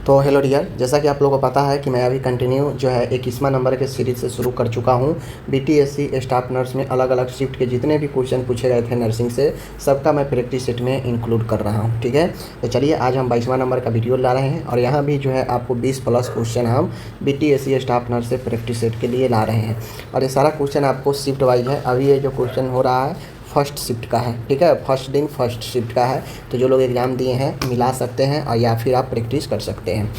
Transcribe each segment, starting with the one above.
तो hello dear, जैसा कि आप लोगों को पता है कि मैं अभी कंटिन्यू जो है 21वां नंबर के सीरीज़ से शुरू कर चुका हूं। बीटीएससी स्टाफ नर्स में अलग अलग शिफ्ट के जितने भी क्वेश्चन पूछे गए थे नर्सिंग से, सबका मैं प्रैक्टिस सेट में इंक्लूड कर रहा हूं। ठीक है, तो चलिए आज हम 22वां नंबर का वीडियो ला रहे हैं और यहाँ भी जो है आपको 20+ क्वेश्चन हम बीटीएससी स्टाफ नर्स से प्रैक्टिस सेट के लिए ला रहे हैं। और ये सारा क्वेश्चन आपको शिफ्ट वाइज है। अभी ये जो क्वेश्चन हो रहा है फर्स्ट शिफ्ट का है। ठीक है, फर्स्ट दिन फर्स्ट शिफ्ट का है, तो जो लोग एग्ज़ाम दिए हैं मिला सकते हैं और या फिर आप प्रैक्टिस कर सकते हैं।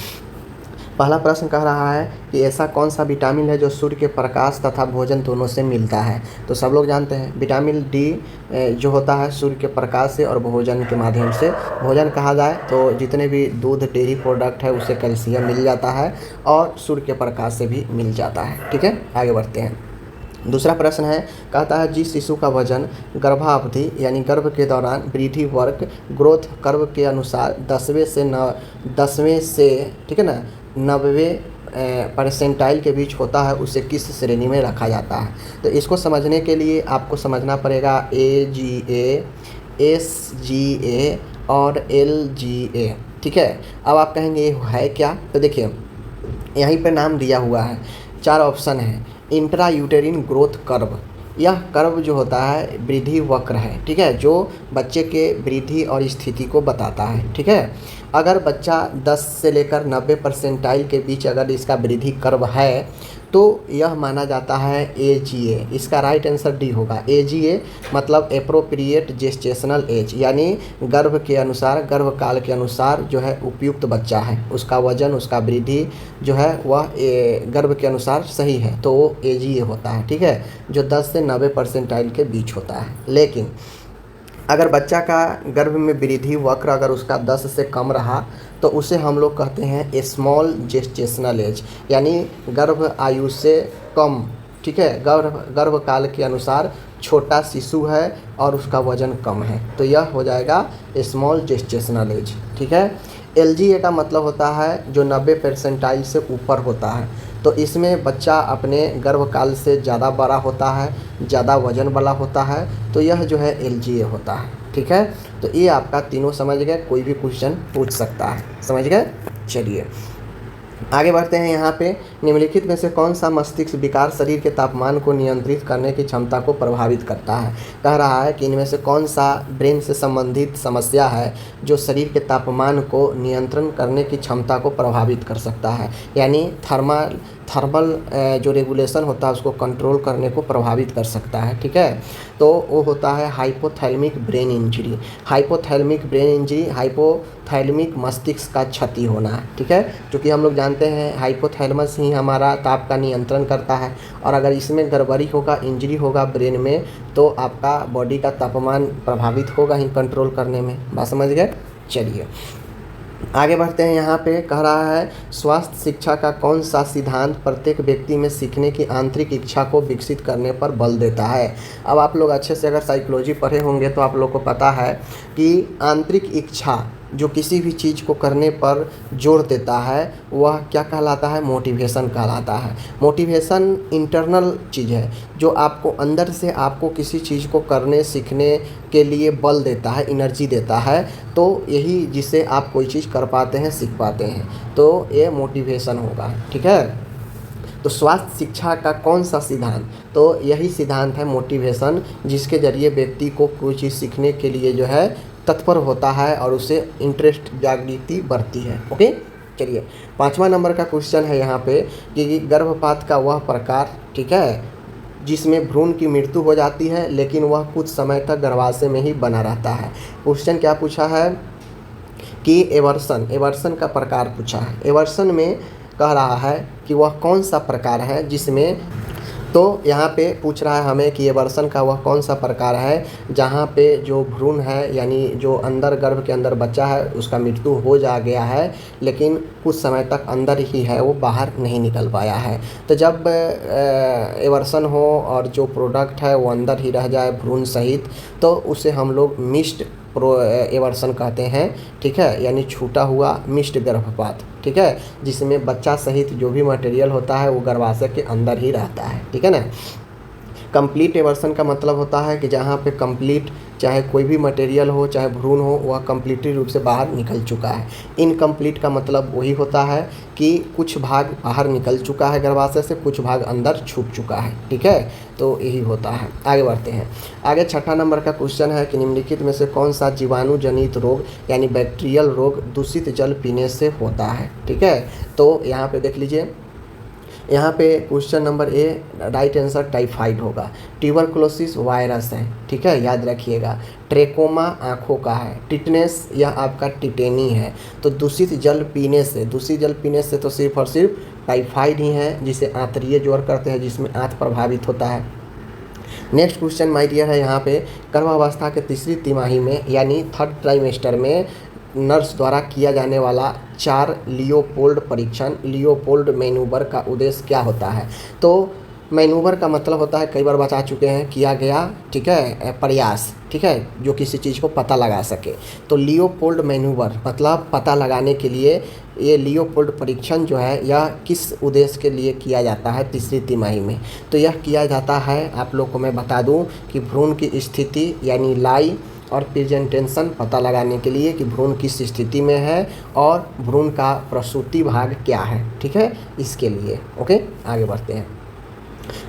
पहला प्रश्न कह रहा है कि ऐसा कौन सा विटामिन है जो सूर्य के प्रकाश तथा भोजन दोनों से मिलता है। तो सब लोग जानते हैं विटामिन डी जो होता है सूर्य के प्रकाश से और भोजन के माध्यम से। भोजन कहा जाए तो जितने भी दूध डेयरी प्रोडक्ट है उससे कैल्शियम मिल जाता है और सूर्य के प्रकाश से भी मिल जाता है। ठीक है, आगे बढ़ते हैं। दूसरा प्रश्न है, कहता है जिस शिशु का वजन गर्भावधि यानी गर्भ के दौरान वृद्धि वर्ग ग्रोथ कर्व के अनुसार 10वें से ठीक है ना 90वें परसेंटाइल के बीच होता है, उसे किस श्रेणी में रखा जाता है। तो इसको समझने के लिए आपको समझना पड़ेगा AGA, SGA और LGA। ठीक है, अब आप कहेंगे ये है क्या। तो देखिए यहीं पर नाम दिया हुआ है, 4 ऑप्शन है। इंट्रा यूटेरिन ग्रोथ कर्व, यह कर्व जो होता है वृद्धि वक्र है। ठीक है, जो बच्चे के वृद्धि और स्थिति को बताता है। ठीक है, अगर बच्चा 10 से लेकर 90 परसेंटाइल के बीच अगर इसका वृद्धि कर्व है तो यह माना जाता है AGA। इसका राइट आंसर डी होगा। AGA मतलब एप्रोप्रिएट जेस्टेशनल एज, यानी गर्भ के अनुसार गर्भ काल के अनुसार जो है उपयुक्त बच्चा है, उसका वजन उसका वृद्धि जो है वह गर्भ के अनुसार सही है तो वो AGA होता है। ठीक है, जो 10 से 90 परसेंटाइल के बीच होता है। लेकिन अगर बच्चा का गर्भ में वृद्धि वक्र अगर उसका 10 से कम रहा तो उसे हम लोग कहते हैं स्मॉल जेस्टेशनल एज, यानी गर्भ आयु से कम। ठीक है, गर्भ काल के अनुसार छोटा शिशु है और उसका वजन कम है, तो यह हो जाएगा स्मॉल जेस्टेशनल एज। ठीक है, LGA का मतलब होता है जो 90 परसेंटाइल से ऊपर होता है, तो इसमें बच्चा अपने गर्भकाल से ज़्यादा बड़ा होता है, ज़्यादा वजन वाला होता है, तो यह जो है LGA होता है। ठीक है, तो ये आपका तीनों समझ गए, कोई भी क्वेश्चन पूछ सकता है। समझ गए, चलिए आगे बढ़ते हैं। यहाँ पे निम्नलिखित में से कौन सा मस्तिष्क विकार शरीर के तापमान को नियंत्रित करने की क्षमता को प्रभावित करता है। कह रहा है कि इनमें से कौन सा ब्रेन से संबंधित समस्या है जो शरीर के तापमान को नियंत्रण करने की क्षमता को प्रभावित कर सकता है, यानी थर्मल जो रेगुलेशन होता है उसको कंट्रोल करने को प्रभावित कर सकता है। ठीक है, तो वो होता है hypothalamic brain injury. Hypothalamic brain injury, hypothalamic मस्तिष्क का क्षति होना है। ठीक है, क्योंकि हम लोग जानते हैं हाइपोथैलेमस ही हमारा ताप का नियंत्रण करता है, और अगर इसमें गड़बड़ी होगा, इंजरी होगा ब्रेन में, तो आपका बॉडी का तापमान प्रभावित होगा ही कंट्रोल करने में। बात समझ गए, चलिए आगे बढ़ते हैं। यहाँ पे कह रहा है स्वास्थ्य शिक्षा का कौन सा सिद्धांत प्रत्येक व्यक्ति में सीखने की आंतरिक इच्छा को विकसित करने पर बल देता है। अब आप लोग अच्छे से अगर साइकोलॉजी पढ़े होंगे तो आप लोग को पता है कि आंतरिक इच्छा जो किसी भी चीज़ को करने पर जोर देता है वह क्या कहलाता है, मोटिवेशन कहलाता है। मोटिवेशन इंटरनल चीज़ है जो आपको अंदर से आपको किसी चीज़ को करने सीखने के लिए बल देता है, एनर्जी देता है, तो यही जिससे आप कोई चीज़ कर पाते हैं, सीख पाते हैं, तो ये मोटिवेशन होगा। ठीक है, तो स्वास्थ्य शिक्षा का कौन सा सिद्धांत, तो यही सिद्धांत है मोटिवेशन, जिसके जरिए व्यक्ति को कोई चीज़ सीखने के लिए जो है तत्पर होता है और उसे इंटरेस्ट जागृति बढ़ती है। ओके, चलिए 5वां नंबर का क्वेश्चन है यहाँ पे कि गर्भपात का वह प्रकार, ठीक है, जिसमें भ्रूण की मृत्यु हो जाती है लेकिन वह कुछ समय तक गर्भाशय में ही बना रहता है। क्वेश्चन क्या पूछा है कि एवर्सन का प्रकार पूछा है। एवर्सन में कह रहा है कि वह कौन सा प्रकार है जिसमें, तो यहाँ पे पूछ रहा है हमें कि एवर्सन का वह कौन सा प्रकार है जहाँ पे जो भ्रूण है यानी जो अंदर गर्भ के अंदर बच्चा है उसका मृत्यु हो जा गया है लेकिन कुछ समय तक अंदर ही है, वो बाहर नहीं निकल पाया है। तो जब एवर्सन हो और जो प्रोडक्ट है वो अंदर ही रह जाए भ्रूण सहित, तो उसे हम लोग मिस्ड एवर्सन कहते हैं। ठीक है, यानी छूटा हुआ मिस्ड गर्भपात। ठीक है, जिसमें बच्चा सहित जो भी मटेरियल होता है वो गर्भाशय के अंदर ही रहता है। ठीक है ना, कंप्लीट एवर्सन का मतलब होता है कि जहाँ पे कंप्लीट चाहे कोई भी मटेरियल हो, चाहे भ्रूण हो, वह कंप्लीटली रूप से बाहर निकल चुका है। इनकम्प्लीट का मतलब वही होता है कि कुछ भाग बाहर निकल चुका है गर्भाशय से, कुछ भाग अंदर छुप चुका है। ठीक है, तो यही होता है। आगे बढ़ते हैं। आगे 6ठा नंबर का क्वेश्चन है कि निम्नलिखित में से कौन सा जीवाणु जनित रोग यानी बैक्टीरियल रोग दूषित जल पीने से होता है। ठीक है, तो यहाँ पे देख लीजिए, यहाँ पे question number A right answer typhoid होगा। ट्यूबरकुलोसिस वायरस है, ठीक है, याद रखिएगा। ट्रेकोमा आँखों का है। टिटनेस यह आपका टिटेनी है। तो दूषित जल पीने से तो सिर्फ और सिर्फ टाइफाइड ही है, जिसे आंतरीय ज्वर करते हैं, जिसमें आंत प्रभावित होता है। नेक्स्ट क्वेश्चन माय डियर है यहाँ पे, गर्भावस्था के तीसरी तिमाही में यानी थर्ड ट्राइमेस्टर में नर्स द्वारा किया जाने वाला 4 लियोपोल्ड परीक्षण, लियोपोल्ड मैनूवर का उद्देश्य क्या होता है। तो मैनूवर का मतलब होता है, कई बार बता चुके हैं, किया गया, ठीक है, प्रयास, ठीक है, जो किसी चीज़ को पता लगा सके। तो लियोपोल्ड मैनूवर मतलब पता लगाने के लिए ये लियोपोल्ड परीक्षण जो है यह किस उद्देश्य के लिए किया जाता है तीसरी तिमाही में। तो यह किया जाता है, आप लोग को मैं बता दूं, कि भ्रूण की स्थिति यानी लाई और प्रेजेंटेशन पता लगाने के लिए कि भ्रूण किस स्थिति में है और भ्रूण का प्रसूति भाग क्या है। ठीक है, इसके लिए। ओके, आगे बढ़ते हैं।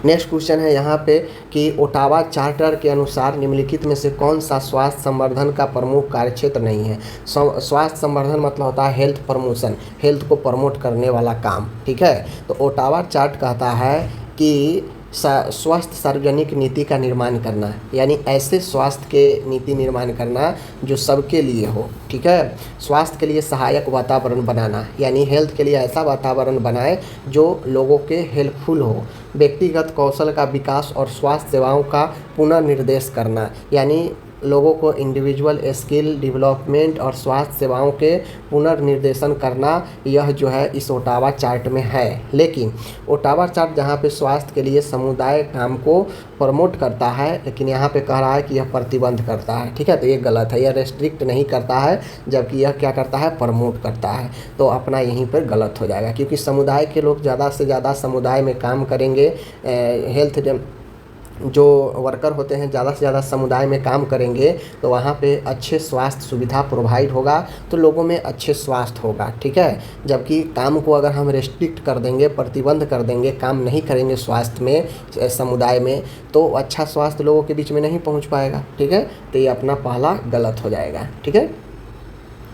नेक्स्ट क्वेश्चन है यहाँ पे कि ओटावा चार्टर के अनुसार निम्नलिखित में से कौन सा स्वास्थ्य संवर्धन का प्रमुख कार्यक्षेत्र नहीं है। स्वास्थ्य संवर्धन मतलब होता है हेल्थ प्रमोशन, हेल्थ को प्रमोट करने वाला काम। ठीक है, तो ओटावा चार्ट कहता है कि स्वस्थ सार्वजनिक नीति का निर्माण करना, यानी ऐसे स्वास्थ्य के नीति निर्माण करना जो सबके लिए हो। ठीक है, स्वास्थ्य के लिए सहायक वातावरण बनाना, यानी हेल्थ के लिए ऐसा वातावरण बनाए जो लोगों के हेल्पफुल हो। व्यक्तिगत कौशल का विकास और स्वास्थ्य सेवाओं का पुनर्निर्देश करना, यानी लोगों को इंडिविजुअल स्किल डेवलपमेंट और स्वास्थ्य सेवाओं के पुनर्निर्देशन करना, यह जो है इस ओटावा चार्ट में है। लेकिन ओटावा चार्ट जहाँ पे स्वास्थ्य के लिए समुदाय काम को प्रमोट करता है, लेकिन यहाँ पे कह रहा है कि यह प्रतिबंध करता है। ठीक है, तो ये गलत है, यह रेस्ट्रिक्ट नहीं करता है, जबकि यह क्या करता है, प्रमोट करता है। तो अपना यहीं पर गलत हो जाएगा, क्योंकि समुदाय के लोग ज़्यादा से ज़्यादा समुदाय में काम करेंगे, हेल्थ जो वर्कर होते हैं ज़्यादा से ज़्यादा समुदाय में काम करेंगे, तो वहाँ पे अच्छे स्वास्थ्य सुविधा प्रोवाइड होगा, तो लोगों में अच्छे स्वास्थ्य होगा। ठीक है, जबकि काम को अगर हम रेस्ट्रिक्ट कर देंगे, प्रतिबंध कर देंगे, काम नहीं करेंगे स्वास्थ्य में, समुदाय में, तो अच्छा स्वास्थ्य लोगों के बीच में नहीं पहुँच पाएगा। ठीक है, तो ये अपना पहला गलत हो जाएगा। ठीक है,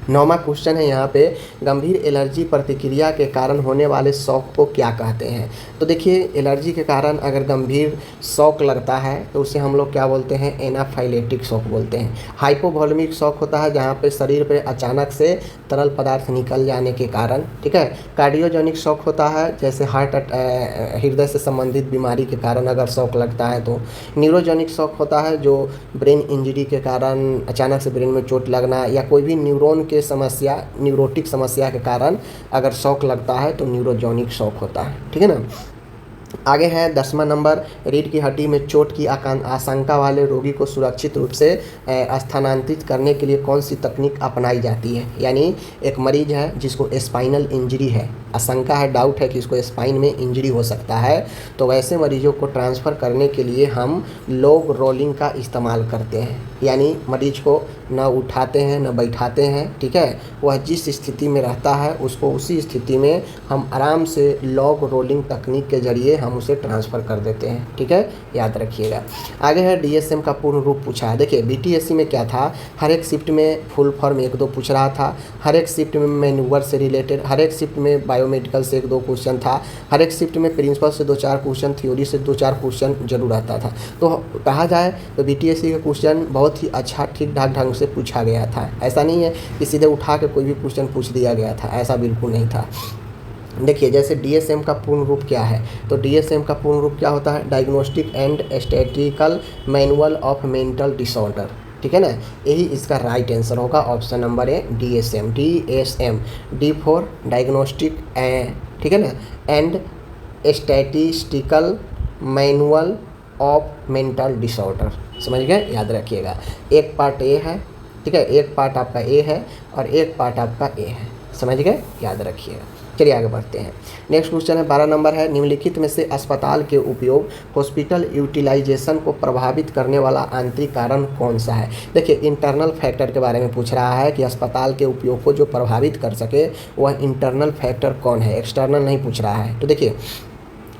9वां क्वेश्चन है यहाँ पे, गंभीर एलर्जी प्रतिक्रिया के कारण होने वाले शॉक को क्या कहते हैं। तो देखिए, एलर्जी के कारण अगर गंभीर शॉक लगता है तो उसे हम लोग क्या बोलते हैं, एनाफाइलेटिक शॉक बोलते हैं। हाइपोवॉल्यूमिक शॉक होता है जहाँ पे शरीर पे अचानक से तरल पदार्थ निकल जाने के कारण। ठीक है, कार्डियोजेनिक शॉक होता है जैसे हृदय से संबंधित बीमारी के कारण अगर शॉक लगता है तो। न्यूरोजेनिक शॉक होता है जो ब्रेन इंजरी के कारण अचानक से ब्रेन में चोट लगना या कोई भी न्यूरोन के समस्या, न्यूरोटिक समस्या के कारण अगर शॉक लगता है तो न्यूरोजेनिक शॉक होता है। ठीक है ना। आगे है 10वां नंबर, रीढ़ की हड्डी में चोट की आशंका वाले रोगी को सुरक्षित रूप से स्थानांतरित करने के लिए कौन सी तकनीक अपनाई जाती है। यानी एक मरीज है जिसको स्पाइनल इंजरी है, आशंका है, डाउट है कि इसको स्पाइन में इंजरी हो सकता है, तो वैसे मरीजों को ट्रांसफ़र करने के लिए हम लोग रोलिंग का इस्तेमाल करते हैं। यानी मरीज को न उठाते हैं न बैठाते हैं। ठीक है, वह जिस स्थिति में रहता है उसको उसी स्थिति में हम आराम से लॉग रोलिंग तकनीक के जरिए हम उसे ट्रांसफ़र कर देते हैं। ठीक है, याद रखिएगा। आगे है डीएसएम का पूर्ण रूप पूछा है। देखिए, बीटीएससी में क्या था, हर एक शिफ्ट में फुल फॉर्म 1-2 पूछ रहा था, हर एक शिफ्ट में मैन्यूवर से रिलेटेड, हर एक शिफ्ट में बायोमेडिकल से 1-2 क्वेश्चन था, हर एक शिफ्ट में प्रिंसिपल से 2-4 क्वेश्चन, थ्योरी से 2-4 क्वेश्चन जरूर आता था। तो कहा जाए तो बीटीएससी का क्वेश्चन बहुत ही अच्छा ठीक ठाक ढंग से पूछा गया था। ऐसा नहीं है कि सीधे उठा के कोई भी क्वेश्चन पूछ दिया गया था, ऐसा बिल्कुल नहीं था। देखिए, जैसे डीएसएम का पूर्ण रूप क्या है, तो डीएसएम का पूर्ण रूप क्या होता है, diagnostic and statistical manual of mental disorder. ठीक है ना, यही इसका राइट आंसर होगा, option number A DSM. DSM, D for diagnostic, ठीक है ना, and statistical manual of mental disorder. समझ गए, याद रखिएगा। एक पार्ट ए है, ठीक है, एक पार्ट आपका ए है और एक पार्ट आपका ए है। समझ गए, याद रखिएगा। चलिए आगे बढ़ते हैं। नेक्स्ट क्वेश्चन है 12 नंबर है, निम्नलिखित में से अस्पताल के उपयोग हॉस्पिटल यूटिलाइजेशन को प्रभावित करने वाला आंतरिक कारण कौन सा है। देखिए इंटरनल फैक्टर के बारे में पूछ रहा है कि अस्पताल के उपयोग को जो प्रभावित कर सके वह इंटरनल फैक्टर कौन है, एक्सटर्नल नहीं पूछ रहा है। तो देखिए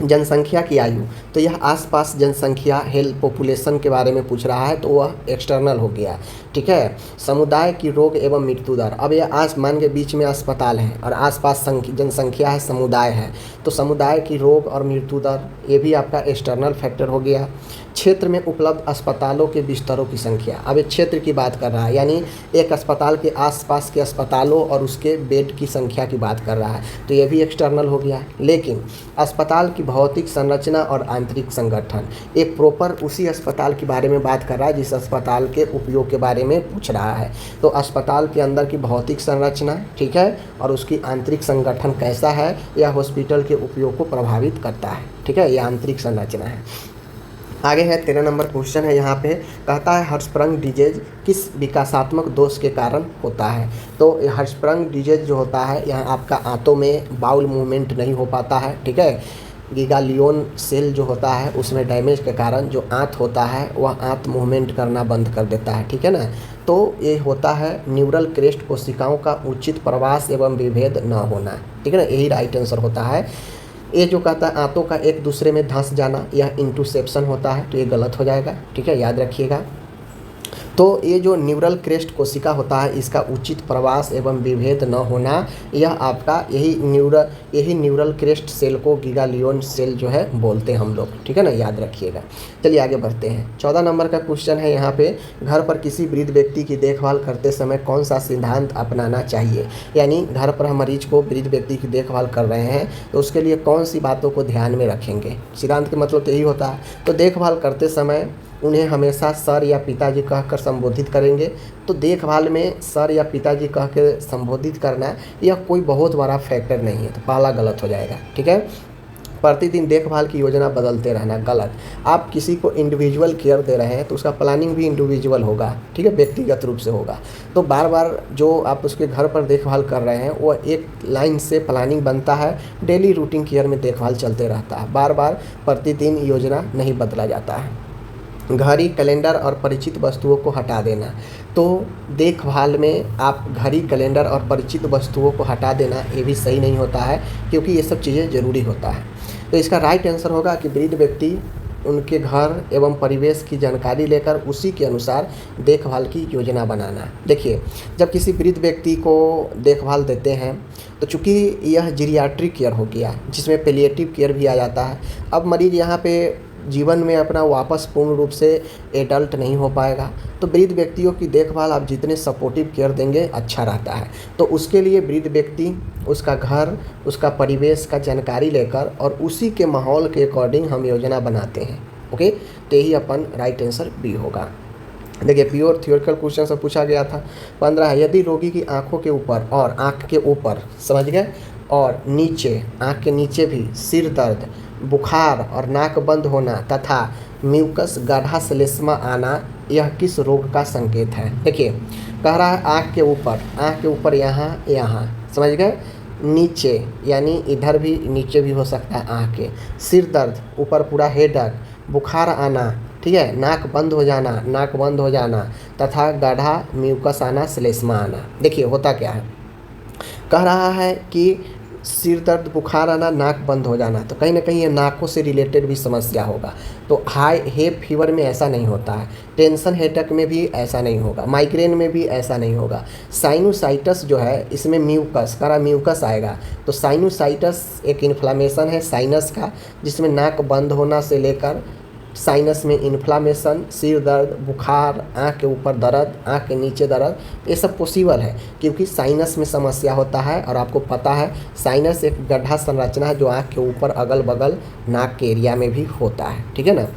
जनसंख्या की आयु, तो यह आसपास जनसंख्या हेल्थ पॉपुलेशन के बारे में पूछ रहा है, तो वह एक्सटर्नल हो गया। ठीक है, समुदाय की रोग एवं मृत्यु दर, अब यह मान के बीच में अस्पताल है और आसपास जनसंख्या है, समुदाय है, तो समुदाय की रोग और मृत्यु दर ये भी आपका एक्सटर्नल फैक्टर हो गया। क्षेत्र में उपलब्ध अस्पतालों के बिस्तरों की संख्या, अब एक क्षेत्र की बात कर रहा है, यानी एक अस्पताल के आसपास के अस्पतालों और उसके बेड की संख्या की बात कर रहा है, तो ये भी एक्सटर्नल हो गया। लेकिन अस्पताल की भौतिक संरचना और आंतरिक संगठन, एक प्रॉपर उसी अस्पताल के बारे में बात कर रहा है जिस अस्पताल के उपयोग के बारे में पूछ रहा है। तो अस्पताल के अंदर की भौतिक संरचना, ठीक है, और उसकी आंतरिक संगठन कैसा है, यह हॉस्पिटल के उपयोग को प्रभावित करता है। ठीक है, यह आंतरिक संरचना है। आगे है 13 नंबर क्वेश्चन है, यहाँ पे कहता है हर्षप्रंग डिजीज किस विकासात्मक दोष के कारण होता है। तो हर्षप्रंग डिजीज जो होता है, यहाँ आपका आंतों में बाउल मूवमेंट नहीं हो पाता है। ठीक है, गीगालियोन सेल जो होता है उसमें डैमेज के कारण जो आंत होता है वह आंत मूवमेंट करना बंद कर देता है। ठीक है ना, तो ये होता है न्यूरल क्रेस्ट कोशिकाओं का उचित प्रवास एवं विभेद न होना। ठीक है ना, यही राइट आंसर होता है। ये जो कहता है आंतों का एक दूसरे में धंस जाना, यह इंटरसेप्शन होता है, तो ये गलत हो जाएगा। ठीक है, याद रखिएगा। तो ये जो न्यूरल क्रेस्ट कोशिका होता है इसका उचित प्रवास एवं विभेद न होना, यह आपका यही न्यूरल क्रेस्ट सेल को गीगालियोन सेल जो है बोलते हैं हम लोग। ठीक है ना, याद रखिएगा। चलिए आगे बढ़ते हैं। 14 नंबर का क्वेश्चन है यहाँ पे, घर पर किसी वृद्ध व्यक्ति की देखभाल करते समय कौन सा सिद्धांत अपनाना चाहिए। यानी घर पर हम मरीज को, वृद्ध व्यक्ति की देखभाल कर रहे हैं तो उसके लिए कौन सी बातों को ध्यान में रखेंगे। सिद्धांत का मतलब तो यही होता है। तो देखभाल करते समय उन्हें हमेशा सर या पिताजी कहकर संबोधित करेंगे। तो देखभाल में सर या पिताजी कह के संबोधित करना यह कोई बहुत बड़ा फैक्टर नहीं है, तो पहला गलत हो जाएगा। ठीक है, प्रतिदिन देखभाल की योजना बदलते रहना, गलत। आप किसी को इंडिविजुअल केयर दे रहे हैं तो उसका प्लानिंग भी इंडिविजुअल होगा। ठीक है, व्यक्तिगत रूप से होगा। तो बार बार जो आप उसके घर पर देखभाल कर रहे हैं वो एक लाइन से प्लानिंग बनता है, डेली रूटीन केयर में देखभाल चलते रहता है, बार बार प्रतिदिन योजना नहीं बदला जाता है। घड़ी, कैलेंडर और परिचित वस्तुओं को हटा देना, तो देखभाल में आप घड़ी, कैलेंडर और परिचित वस्तुओं को हटा देना ये भी सही नहीं होता है, क्योंकि ये सब चीज़ें ज़रूरी होता है। तो इसका राइट आंसर होगा कि वृद्ध व्यक्ति उनके घर एवं परिवेश की जानकारी लेकर उसी के अनुसार देखभाल की योजना बनाना। देखिए जब किसी वृद्ध व्यक्ति को देखभाल देते हैं तो चूँकि यह जीरियाट्रिक केयर हो गया जिसमें पैलिएटिव केयर भी आ जाता है। अब मरीज़ यहाँ पे जीवन में अपना वापस पूर्ण रूप से एडल्ट नहीं हो पाएगा, तो वृद्ध व्यक्तियों की देखभाल आप जितने सपोर्टिव केयर देंगे अच्छा रहता है। तो उसके लिए वृद्ध व्यक्ति, उसका घर, उसका परिवेश का जानकारी लेकर और उसी के माहौल के अकॉर्डिंग हम योजना बनाते हैं। ओके, तो यही अपन राइट आंसर बी होगा। देखिए प्योर थ्योरिटिकल क्वेश्चन से पूछा गया था। 15 है, यदि रोगी की आँखों के ऊपर और आँख के ऊपर, समझ गए, और नीचे, आँख के नीचे भी सिर दर्द, बुखार और नाक बंद होना तथा म्यूकस गाढ़ा श्लेष्मा आना, यह किस रोग का संकेत है। देखिए कह रहा है आँख के ऊपर यहाँ, समझ गए, नीचे यानी इधर भी, नीचे भी हो सकता है आँख के, सिर दर्द, ऊपर पूरा हेडेक, बुखार आना, ठीक है, नाक बंद हो जाना तथा गाढ़ा म्यूकस आना, श्लेष्मा आना। देखिए होता क्या है, कह रहा है कि सिर दर्द, बुखार आना, नाक बंद हो जाना, तो कहीं ना कहीं ये नाकों से रिलेटेड भी समस्या होगा। तो हाई हे फीवर में ऐसा नहीं होता है, टेंशन हेडेक में भी ऐसा नहीं होगा, माइग्रेन में भी ऐसा नहीं होगा। साइनोसाइटस जो है इसमें म्यूकस आएगा। तो साइनोसाइटस एक इन्फ्लामेशन है साइनस का, जिसमें नाक बंद होना से लेकर साइनस में इन्फ्लामेशन, सिर दर्द, बुखार, आँख के ऊपर दर्द, आँख के नीचे दर्द, ये सब पॉसिबल है क्योंकि साइनस में समस्या होता है। और आपको पता है साइनस एक गड्ढा संरचना है जो आँख के ऊपर अगल बगल नाक के एरिया में भी होता है। ठीक है ना।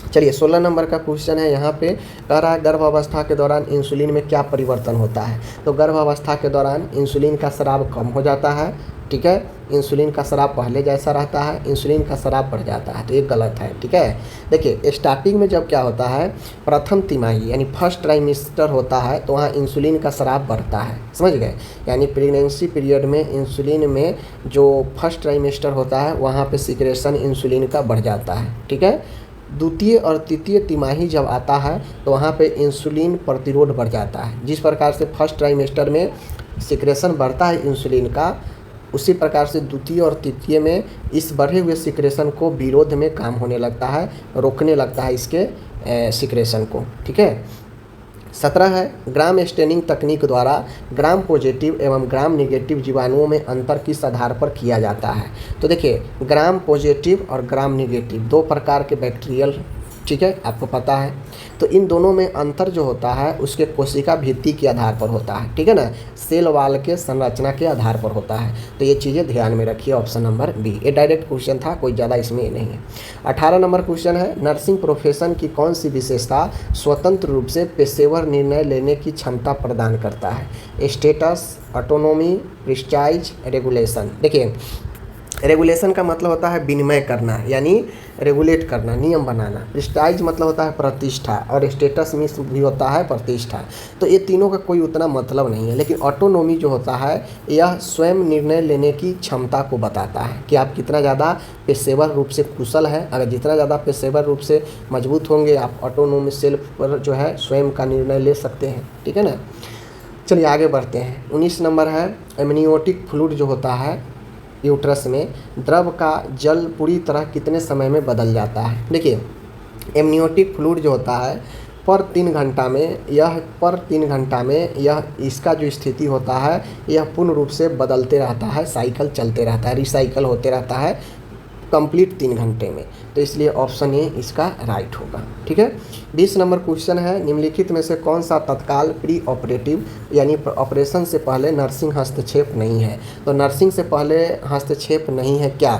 चलिए 16 नंबर का क्वेश्चन है, यहाँ पे कह रहा है गर्भावस्था के दौरान इंसुलिन में क्या परिवर्तन होता है। तो गर्भावस्था के दौरान इंसुलिन का स्राव कम हो जाता है ठीक है। इंसुलिन का स्राव पहले जैसा रहता है, इंसुलिन का स्राव बढ़ जाता है, तो ये गलत है, ठीक है। देखिए स्टार्टिंग में जब क्या होता है, प्रथम तिमाही यानी फर्स्ट ट्राइमेस्टर होता है, तो वहाँ इंसुलिन का स्राव बढ़ता है, समझ गए। यानी प्रेगनेंसी पीरियड में इंसुलिन में जो फर्स्ट ट्राइमेस्टर होता है वहाँ पे सिक्रेशन इंसुलिन का बढ़ जाता है, ठीक है। द्वितीय और तृतीय तिमाही जब आता है तो वहाँ पे इंसुलिन प्रतिरोध बढ़ जाता है। जिस प्रकार से फर्स्ट ट्राइमेस्टर में सिक्रेशन बढ़ता है इंसुलिन का, उसी प्रकार से द्वितीय और तृतीय में इस बढ़े हुए सिक्रेशन को विरोध में काम होने लगता है, रोकने लगता है इसके सिक्रेशन को, ठीक है। 17 है, ग्राम स्टेनिंग तकनीक द्वारा ग्राम पॉजिटिव एवं ग्राम निगेटिव जीवाणुओं में अंतर किस आधार पर किया जाता है। तो देखिए ग्राम पॉजिटिव और ग्राम निगेटिव दो प्रकार के बैक्टीरियल, ठीक है, आपको पता है। तो इन दोनों में अंतर जो होता है उसके कोशिका भित्ति के आधार पर होता है, ठीक है ना, सेल वाल के संरचना के आधार पर होता है। तो ये चीज़ें ध्यान में रखिए, ऑप्शन नंबर बी। ये डायरेक्ट क्वेश्चन था, कोई ज़्यादा इसमें नहीं है। 18 नंबर क्वेश्चन है, नर्सिंग प्रोफेशन की कौन सी विशेषता स्वतंत्र रूप से पेशेवर निर्णय लेने की क्षमता प्रदान करता है। Status, autonomy, prestige, regulation. देखिए रेगुलेशन का मतलब होता है विनिमय करना, यानी रेगुलेट करना, नियम बनाना। प्रेस्टाइज मतलब होता है प्रतिष्ठा, और स्टेटस में भी होता है प्रतिष्ठा। तो ये तीनों का कोई उतना मतलब नहीं है। लेकिन ऑटोनोमी जो होता है यह स्वयं निर्णय लेने की क्षमता को बताता है कि आप कितना ज़्यादा पेशेवर रूप से कुशल है। अगर जितना ज़्यादा पेशेवर रूप से मजबूत होंगे आप ऑटोनोमी सेल्फ पर जो है स्वयं का निर्णय ले सकते हैं, ठीक है ना। चलिए आगे बढ़ते हैं। 19 नंबर है, एमनियोटिक फ्लूइड जो होता है यूट्रस में द्रव का जल पूरी तरह कितने समय में बदल जाता है। देखिए एमनियोटिक फ्लूइड जो होता है पर 3 घंटा में यह इसका जो स्थिति होता है यह पूर्ण रूप से बदलते रहता है, साइकिल चलते रहता है, रिसाइकल होते रहता है कंप्लीट 3 घंटे में। तो इसलिए ऑप्शन ए इसका राइट होगा, ठीक है। 20 नंबर क्वेश्चन है, निम्नलिखित में से कौन सा तत्काल प्री ऑपरेटिव यानी ऑपरेशन से पहले नर्सिंग हस्तक्षेप नहीं है। तो नर्सिंग से पहले हस्तक्षेप नहीं है क्या,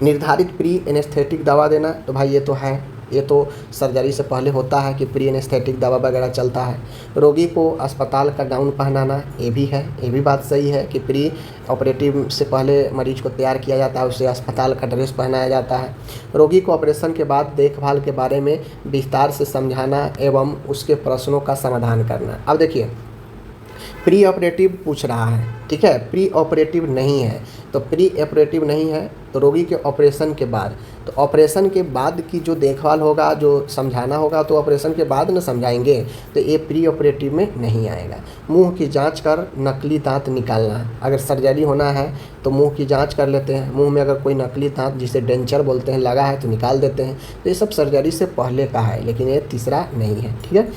निर्धारित प्री एनेस्थेटिक दवा देना। तो भाई ये तो है, ये तो सर्जरी से पहले होता है कि प्री एनेस्थेटिक दवा वगैरह चलता है। रोगी को अस्पताल का गाउन पहनाना, ये भी है, ये भी बात सही है कि प्री ऑपरेटिव से पहले मरीज को तैयार किया जाता है, उसे अस्पताल का ड्रेस पहनाया जाता है। रोगी को ऑपरेशन के बाद देखभाल के बारे में विस्तार से समझाना एवं उसके प्रश्नों का समाधान करना। अब देखिए प्री ऑपरेटिव पूछ रहा है, ठीक है, प्री ऑपरेटिव नहीं है। तो प्री ऑपरेटिव नहीं है तो रोगी के ऑपरेशन के बाद, तो ऑपरेशन के बाद की जो देखभाल होगा, जो समझाना होगा, तो ऑपरेशन के बाद न समझाएंगे, तो ये प्री ऑपरेटिव में नहीं आएगा। मुंह की जांच कर नकली दांत निकालना, अगर सर्जरी होना है तो मुंह की जांच कर लेते हैं, मुंह में अगर कोई नकली दांत जिसे डेंचर बोलते हैं लगा है तो निकाल देते हैं। तो ये सब सर्जरी से पहले का है, लेकिन ये तीसरा नहीं है, ठीक है।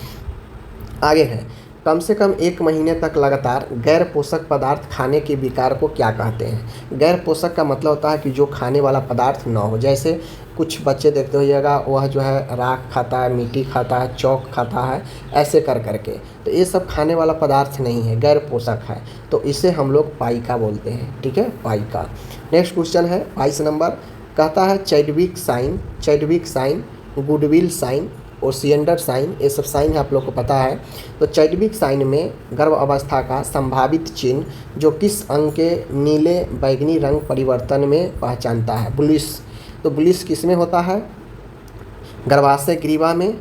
आगे है, कम से कम 1 महीने तक लगातार गैर पोषक पदार्थ खाने के विकार को क्या कहते हैं। गैर पोषक का मतलब होता है कि जो खाने वाला पदार्थ ना हो। जैसे कुछ बच्चे देखते होइएगा वह जो है राख खाता है, मिट्टी खाता है, चौक खाता है, ऐसे कर करके, तो ये सब खाने वाला पदार्थ नहीं है, गैर पोषक है। तो इसे हम लोग पाइका बोलते हैं, ठीक है, पाइका। नेक्स्ट क्वेश्चन है 22 नंबर, कहता है Chadwick sign, Goodell sign, Osiander sign, ये सब साइन आप लोग को पता है। तो चैडविक साइन में गर्भ अवस्था का संभावित चिन्ह जो किस अंग के नीले बैगनी रंग परिवर्तन में पहचानता है। ब्लिस, तो ब्लिस किस में होता है, गर्भाशय ग्रीवा में,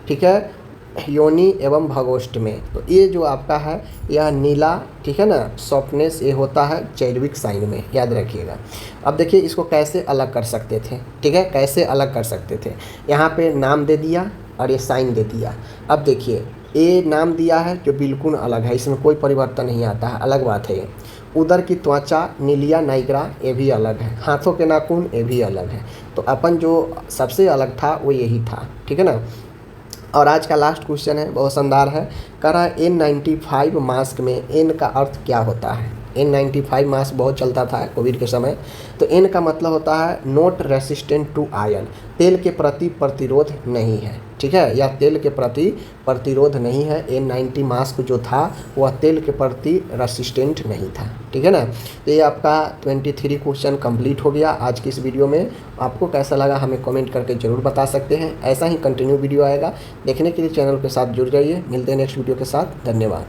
ठीक है, योनि एवं भगोष्ठ में। तो ये जो आपका है यह नीला, ठीक है ना, सॉफ्टनेस, ये होता है चैडविक साइन में, याद रखिएगा। अब देखिए इसको कैसे अलग कर सकते थे, ठीक है, कैसे अलग कर सकते थे। यहाँ पे नाम दे दिया और ये साइन दे दिया। अब देखिए ये नाम दिया है जो बिल्कुल अलग है, इसमें कोई परिवर्तन नहीं आता है, अलग बात है ये। उदर की त्वचा नीलिया नाइग्रा, ये भी अलग है। हाथों के नाखून, ये भी अलग है। तो अपन जो सबसे अलग था वो यही था, ठीक है ना। और आज का लास्ट क्वेश्चन है, बहुत शानदार है, कह रहा है N95 मास्क में N का अर्थ क्या होता है। N95 मास्क बहुत चलता था कोविड के समय। तो N का मतलब होता है नॉट रेसिस्टेंट टू आयन, तेल के प्रति प्रतिरोध नहीं है, ठीक है, या तेल के प्रति प्रतिरोध नहीं है। N90 मास्क जो था वह तेल के प्रति रेसिस्टेंट नहीं था, ठीक है ना। तो ये आपका 23 क्वेश्चन कंप्लीट हो गया आज की इस वीडियो में। आपको कैसा लगा हमें कमेंट करके ज़रूर बता सकते हैं। ऐसा ही कंटिन्यू वीडियो आएगा, देखने के लिए चैनल के साथ जुड़ जाइए। मिलते हैं नेक्स्ट वीडियो के साथ, धन्यवाद।